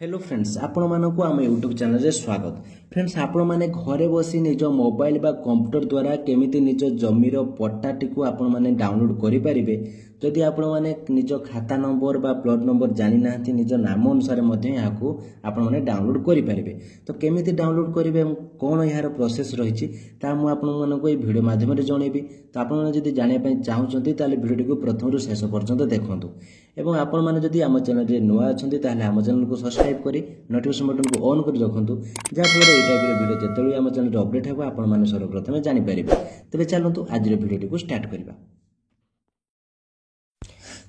Hello friends आपण मानक आम यूट्यूब चैनल रे स्वागत। फ्रेंड्स आपण माने घरे बसी निज मोबाइल बा कंप्यूटर द्वारा केमिति निज जमीर पट्टाटी को आपण माने डाउनलोड करि परिबे। जदि आपण माने निज खाता नंबर बा प्लॉट नंबर जानि नाहंती निज नाम अनुसार मध्ये याकू आपण माने डाउनलोड करि परिबे। तो केमिति डाउनलोड करिवे कोन यार प्रोसेस रहिछि ता मु आपण मानको ए वीडियो माध्यम रे जणेबी। तो आपण माने जदि जानिया पय चाहुचंती ताले वीडियो को प्रथम रु शेष पर्यंत देखंतु एवं आपण माने जदि आम चैनल रे नुआ अछंती ताले आम चैनल को सब्सक्राइब करी नोटिफिकेशन बटन को ऑन कर रखंतु जा फल ए टाइप रे वीडियो जेतेबे आम चैनल रे अपडेट हेबो आपण माने सर्वप्रथम जानि परिबे। तबे चलंतु आज रे वीडियो को स्टार्ट करबा।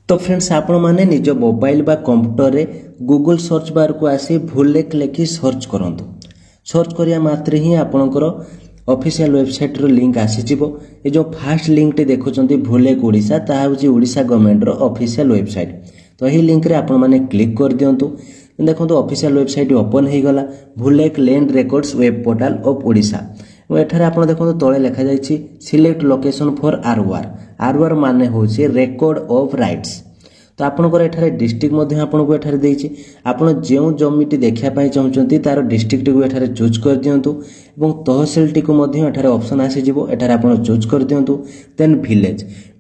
तो फ्रेंड्स आपण माने निज मोबाइल बा कंप्यूटर रे गूगल सर्च बार को आसी भूलेक लेखि सर्च करंतु। सर्च करिया मात्र ही आपनकर ऑफिशियल वेबसाइट रो लिंक आसी जिवो। ए जो फर्स्ट लिंक टे देखुचंती भूलेक ओडिसा ता होची ओडिसा गवर्नमेंट रो ऑफिशियल वेबसाइट। तो एही लिंक रे आपण माने क्लिक कर दियंतु। देखो ऑफिशियल वेबसाइट ओपन हो गला Bhulekh land records web portal of Odisha. एठारे आपण देखो तळे लिखा जायछि सिलेक्ट लोकेशन फॉर आरवार माने होछि रिकॉर्ड ऑफ राइट्स। तो आपनकर एठारे डिस्ट्रिक्ट मध्ये आपनको एठारे देछि आपण जेउ जमीटी देखिया पय चाहउचंती तार डिस्ट्रिक्ट को एठारे चूज कर दियंतु एवं तहसील टी को मध्ये एठारे ऑप्शन आसी जिवो। एठारे आपण चूज कर दियंतु देन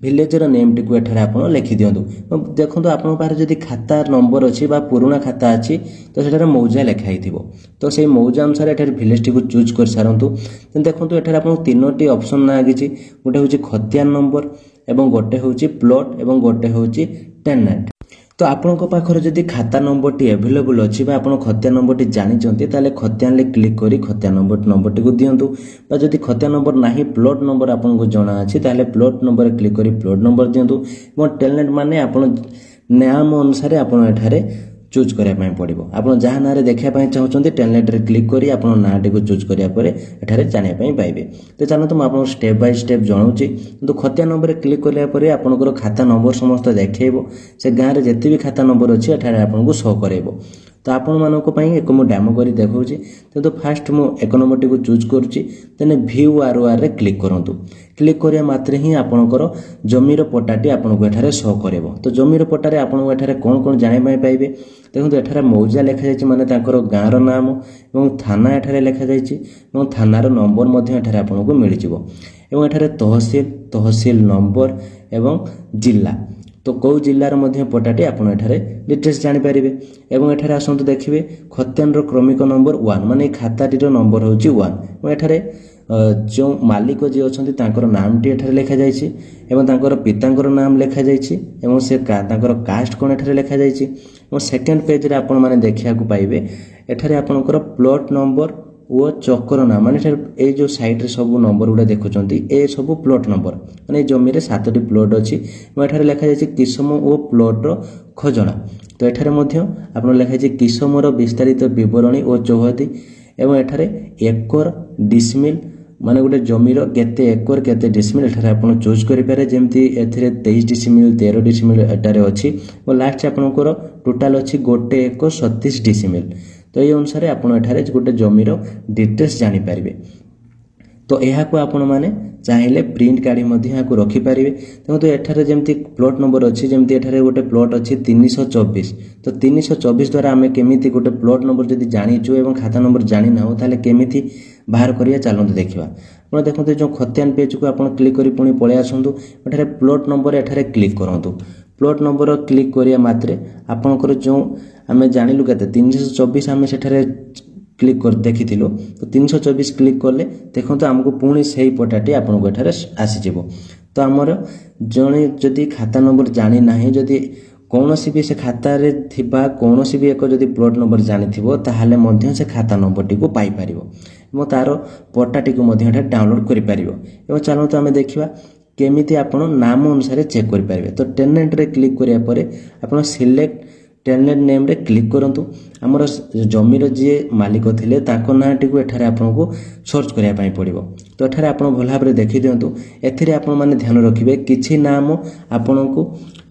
विलेज रो नेम टी को एठारे आपण लिखि दियंतु। देखंतु आपण पारे जदी खाता नंबर अछि बा पुराना खाता अछि तो सेठारे मौजा लिखाइ थिबो। तो सेही मौजा अनुसार एठारे विलेज टी को चूज कर सारंतु। देन देखंतु एठारे आपण तीनोटी ऑप्शन ना आगिछि गोटे होछि खतियान नंबर एवं गोटे होछि प्लॉट एवं गोटे होछि टेनेंट। तो आपनको पाखरे जदी खाता नंबर टी अवेलेबल अछि बा आपण खतिया नंबर टी जानि चंती ताले खतियान ले क्लिक करी खतिया नंबर टी को दियंतु। बा जदी खतिया नंबर नाही प्लॉट नंबर आपनको जणा अछि ताले प्लॉट नंबर रे क्लिक करी प्लॉट नंबर दियंतु। एवं टेनेंट माने आपण नाम अनुसार आपण एठारे चूज करिया पय पड़िबो। आपण जहा नारे देखिया पय चाहउचंती टेनेंट रे क्लिक करी आपण नाटी को चूज करिया परे एठारे जानिया पय पाइबे। तो चलंतु म आपण स्टेप बाय स्टेप जणाउची। तो खतिया नंबर रे क्लिक करिया परे आपनकर खाता नंबर समस्त देखेइबो। से गां रे जति भी खाता नंबर अछि एठारे आपनको शो करेइबो। तो आपण मानको पय एक मो डेमो करी देखौची। तो फर्स्ट मो एक नंबर टी को चूज करूची तने व्यू आरआर रे क्लिक करंतु। क्लिक करिया मात्र ही आपनकर जमीर पट्टाटी आपनको एठारे शो करेइबो। तो जमीर पट्टा रे आपनको एठारे कोन कोन जानि पय पाइबे देखो एठारे मौजा लिखा जायछि माने तांकर गाँर नाम एवं थाना एठारे लिखा जायछि एवं थानार नंबर मध्ये एठारे आपनको मिल जिवो। एवं एठारे तहसील नंबर एवं जिल्ला तो कौ जिल्लार मध्ये पट्टाटी आपण एठारे डिटेल्स जानि परिबे। एवं एठारे आसंतु देखिबे खतियान रो क्रमिक नंबर 1 माने खाताटी रो नंबर होछि 1। एवं एठारे जो मालिक जे अछंती तांकर नाम टी एठारे लिखा जायछि एवं तांकर पितांकर नाम लिखा जायछि एवं से तांकर कास्ट कोन एठारे लिखा जायछि। एवं सेकंड पेज रे आपण माने देखिया को पाइबे एठारे आपनकर प्लॉट नंबर ओ चक्कर नाम माने ए जो साइड रे सब नंबर गुडा देखुचंती ए सब प्लॉट नंबर माने जमी रे 7टी प्लॉट अछि। एठारे लिखा जायछि किसम ओ प्लॉट रो खोजणा। तो एठारे मध्ये आपण लिखा जायछि किसम रो विस्तारित विवरणी ओ चौहदी एवं एठारे एकर डिसमिल माने गोटे जमीर केते एकर केते डिसमिल एठारे आपण चूज करि पारे। जेमति एथिरे 23 डिसमिल 13 डिसमिल एटारे अछि और लास्ट आपनकर टोटल अछि गोटे एकर 37 डिसमिल। तो ये अनुसार आपण एठारे गोटे जमीर डिटेल्स जानि पारिबे। तो एहा को आपण माने चाहिले प्रिंट काढी मध्ये या को रखि पारिबे। तो एठारे जेमति प्लॉट नंबर अछि जेमति एठारे गोटे प्लॉट अछि 324। तो 324 द्वारा हमें केमिति गोटे प्लॉट नंबर जदि जानिचु एवं खाता नंबर जानि ना हो ताले केमिति बाहर करिया चलंतु देखिबा। आपण देखंतु जो खतियान पेज को आपण क्लिक करी पुनी पळे आसंतु एठारे प्लॉट नंबर एठारे क्लिक करंतु। प्लॉट नंबर क्लिक करिया मात्रे आपनकर जो हमें जानिलु केते 324 हमें सेठारे क्लिक कर देखिथिलो। तो 324 क्लिक करले देखंतु हमको पुनी सेही पटाटी आपनको एठारे आसी जिवो। तो हमर जणे जदी खाता नंबर जानि नाही जदी कोनोसी भी से खाता रे थिबा कोनोसी भी एक जदी प्लॉट नंबर जानि थिबो ताहाले मध्ये से खाता नंबर टी को पाई परिबो एवं तारो पटाटी को मध्ये एठा डाउनलोड करि परिबो। एवं चालो तो हमें देखिबा केमिति आपण नाम अनुसार चेक करि परिबे। तो टेनेंट रे क्लिक करिया परे आपण सिलेक्ट टेनेंट नेम रे क्लिक करंतु। हमर जमीर जे मालिक थिले ताको नाटी को एठारे आपनको सर्च करिया पई पड़िबो। तो एठारे आपण भला भाबरे देखि दियंतु। एथिरे आपण माने ध्यान रखिबे किछि नाम आपनको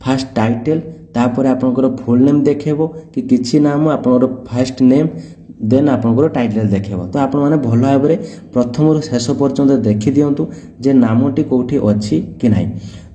फर्स्ट टाइटल तापर आपनकर फुल नेम देखेबो कि किछि नाम आपनकर फर्स्ट नेम देन आपनकर टाइटल देखेबो। तो आपण माने भलो भाबरे प्रथम रु शेष पर्यंत देखि दियंतु जे नामटी कोठी अछि कि नाही।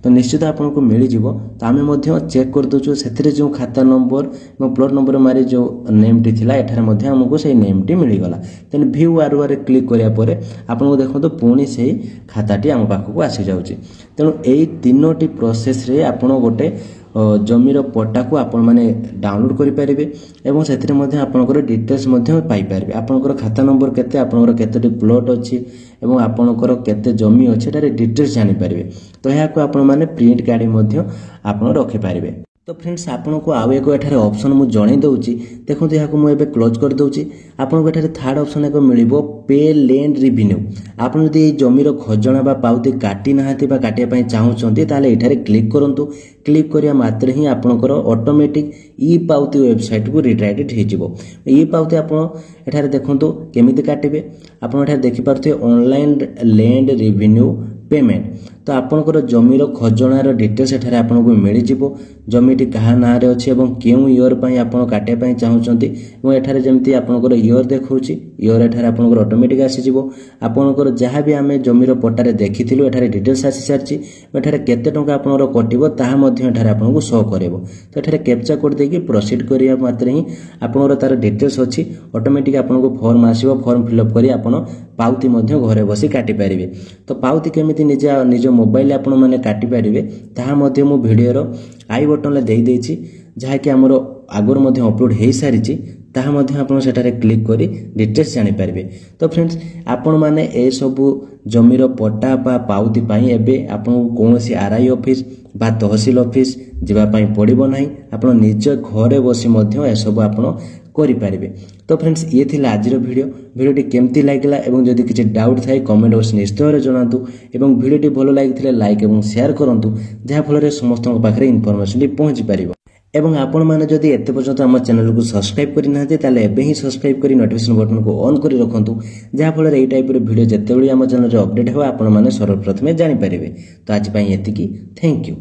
तो निश्चित आपको मिल जिवो। तो आमे मध्य चेक कर दोछु सेथिरे जो खाता नंबर एवं प्लॉट नंबर मारी जो नेम टी थिला एठारे मध्य हमको से नेम टी मिल गला। तेन व्यू आर रे क्लिक करिया परे आपको देखो पुणी से खाताटी आम पाखक आसी जाउची। तेणु एई तीनोटी प्रोसेस रे आपण गोटे जमीर पट्टा को आपण माने डाउनलोड करि परिबे एवं सेथिरे मध्य आपनकर डिटेल्स मध्य पाई परिबे। आपनकर खाता नंबर केते, आपनकर केतेटी प्लॉट अछि एवं आपनकर केते जमी अछि तारे डिटेल्स जानि परिबे। तो या को आपण माने प्रिंट काढी मध्य आपण रखि परिबे। तो फ्रेंड्स आपको आउ एक एठारे ऑप्शन मु जणै दउची। देखो या को मु एबे क्लोज कर दउची। आपको एठारे थर्ड ऑप्शन एक मिलिबो पे लैंड रेवेन्यू। आपण जदि जमीर खजना बा पाउती काटी नाहाती बा काटिया पई चाहुचंती ताले एठारे क्लिक करंतु। क्लिक करिया मात्र ही आपनकर ऑटोमेटिक ई पाउती वेबसाइट को रिडायरेक्ट हे जिवो। ई पाउती आपण एठारे देखंतु केमिति काटिबे। आपण एठारे देखि पारथे ऑनलाइन लैंड रेवेन्यू पेमेंट। तो आपनकर जमीर खजणार डिटेल्स एठारे आपनको मिल जिवो। जमीटी कहा ना रे अछि एवं केउ इयर पई आपण काटे पई चाहुचंती एवं एठारे जेमति आपनकर इयर देखौची इयर एठारे आपनकर ऑटोमेटिक आसी जिवो। आपनकर जहा भी आमे जमीर पट्टारे देखिथिलु एठारे डिटेल्स आसी सारची। एठारे केते टंका आपनकर कटिबो ताहा मध्य एठारे आपनको शो करेबो। तो एठारे कैप्चा कोड देकी प्रोसीड करिया मात्र ही आपनकर तार डिटेल्स अछि ऑटोमेटिक आपनको फॉर्म आसीबो। फॉर्म फिल अप करी आपण पाउती मध्य घरे बसी काटी परिबे। तो पाउती केमिति निज मोबाइल आपण माने काटी परिबे ताहा मध्य मु वीडियो रो आई बटन ले देई देछि जहा कि हमरो आगर मध्य अपलोड हे सारिछि। ताहा मध्य आपण सेटारे क्लिक करी डिटेल्स जानि परिबे। तो फ्रेंड्स आपण माने ए सब जमीर पट्टा बा पाउती पई एबे आपण कोनोसी आरआई ऑफिस बा तहसील ऑफिस जिबा पई पड़िबो नाही। आपण निज घरे बसी मध्य ए सब आपण करि परिबे। तो फ्रेंड्स ये थिला आजिर वीडियोटी केमती लागिला एवं जदि किछि डाउट थाए कमेंट बॉक्स निश्चय जणातु एवं वीडियोटी भलो लागिथिले लाइक एवं शेयर करंतु जहा फल समस्त पाखरे इनफॉरमेशन पहुंची परिबो। एवं आपण माने जदि एते पर्यंत हम चैनल को सब्सक्राइब करि नाते ताले एबे ही सब्सक्राइब करी नोटिफिकेशन बटन को ऑन करी रखंतु जहा फल एई टाइप रे वीडियो जते बेली हम चैनल रे अपडेट हेबा आपण माने सर्वप्रथमे जानि परिबे। तो आज पई एतिकी थैंक यू।